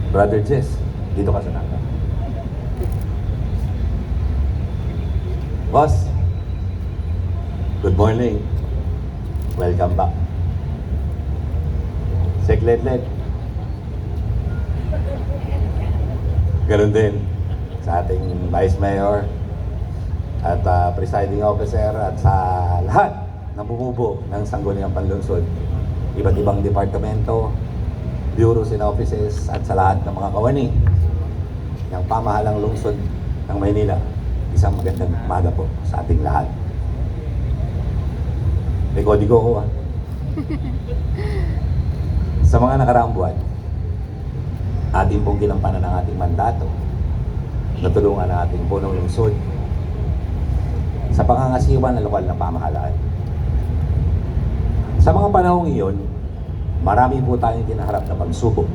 Brother Jess, dito ka sa naka. Boss, good morning. Welcome back. Sekletlet. Ganun din sa ating Vice Mayor at Presiding Officer at sa lahat ng bumubuo ng Sangguniang Panlungsod, iba't ibang departamento, bureaus and offices at sa lahat ng mga kawani ng pamahalang lungsod ng Maynila. Isang magandang umaga po sa ating lahat. May kodigo ko Sa mga nakaraang buwan, ating pong ginampanan ng ating mandato, natulungan ang ating punong lungsod sa pangangasiwa ng lokal na pamahalaan. Sa mga panahong iyon, marami po tayong kinaharap na pagsubok,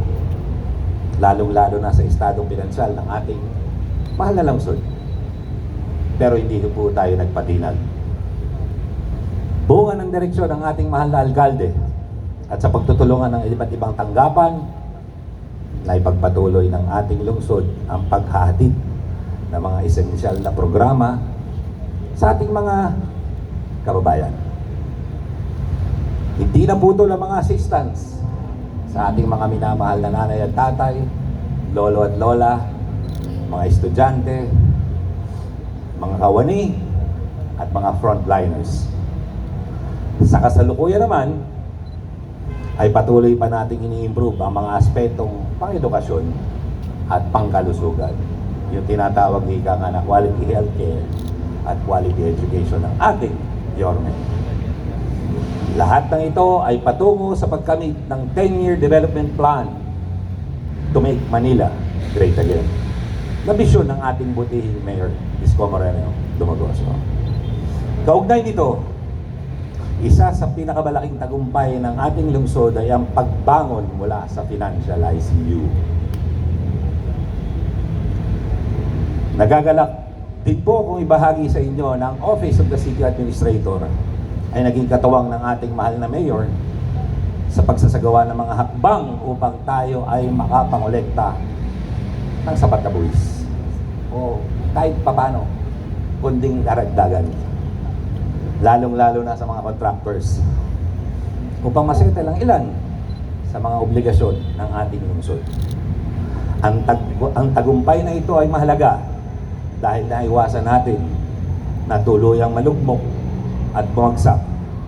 lalong-lalo na sa estadong pinansyal ng ating mahal na lungsod. Pero hindi po tayo nagpatinag. Buungan ng direksyon ng ating mahal na alkalde at sa pagtutulungan ng iba't ibang tanggapan na ipagpatuloy ng ating lungsod ang paghahatid ng mga esensyal na programa sa ating mga kababayan. Hindi na putol ang mga assistance sa ating mga minamahal na nanay at tatay, lolo at lola, mga estudyante, mga kawani, at mga frontliners. Sa kasalukuyan naman, ay patuloy pa nating ini-improve ang mga aspetong pang-edukasyon at pangkalusugan. Yung tinatawag ika nga na quality healthcare at quality education ng ating government. Lahat ng ito ay patungo sa pagkamit ng 10-year development plan to make Manila great again, na bisyon ng ating butihing Mayor Isko Moreno Dumagoso. Kaugnay nito, isa sa pinakamalaking tagumpay ng ating lungsod ay ang pagbangon mula sa financial ICU. Nagagalak din po kung ibahagi sa inyo ng Office of the City Administrator ay naging katuwang ng ating mahal na mayor sa pagsasagawa ng mga hakbang upang tayo ay makapangolekta ng sapat na buwis o kahit papano kunding karagdagan, lalong-lalo na sa mga contractors, upang masete lang ilan sa mga obligasyon ng ating lungsod. Ang tagumpay na ito ay mahalaga dahil naiwasan natin na tuluyang malugmok at bumagsak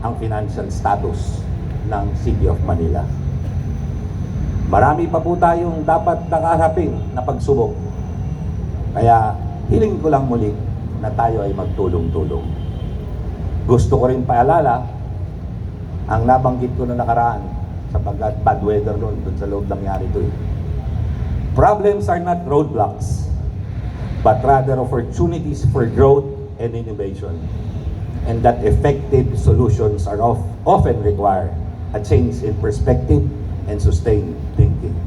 ang financial status ng City of Manila. Marami pa po tayong dapat nakaharapin na pagsubok. Kaya hiling ko lang muli na tayo ay magtulong-tulong. Gusto ko rin paalala ang nabanggit ko na nakaraan sapagkat bad weather noon dun sa loob nangyari ito. Problems are not roadblocks, but rather opportunities for growth and innovation. And that effective solutions are often require a change in perspective and sustained thinking.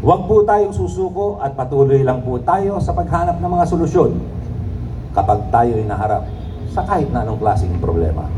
Huwag po tayong susuko at patuloy lang po tayo sa paghanap ng mga solusyon kapag tayo ay naharap sa kahit na anong klaseng problema.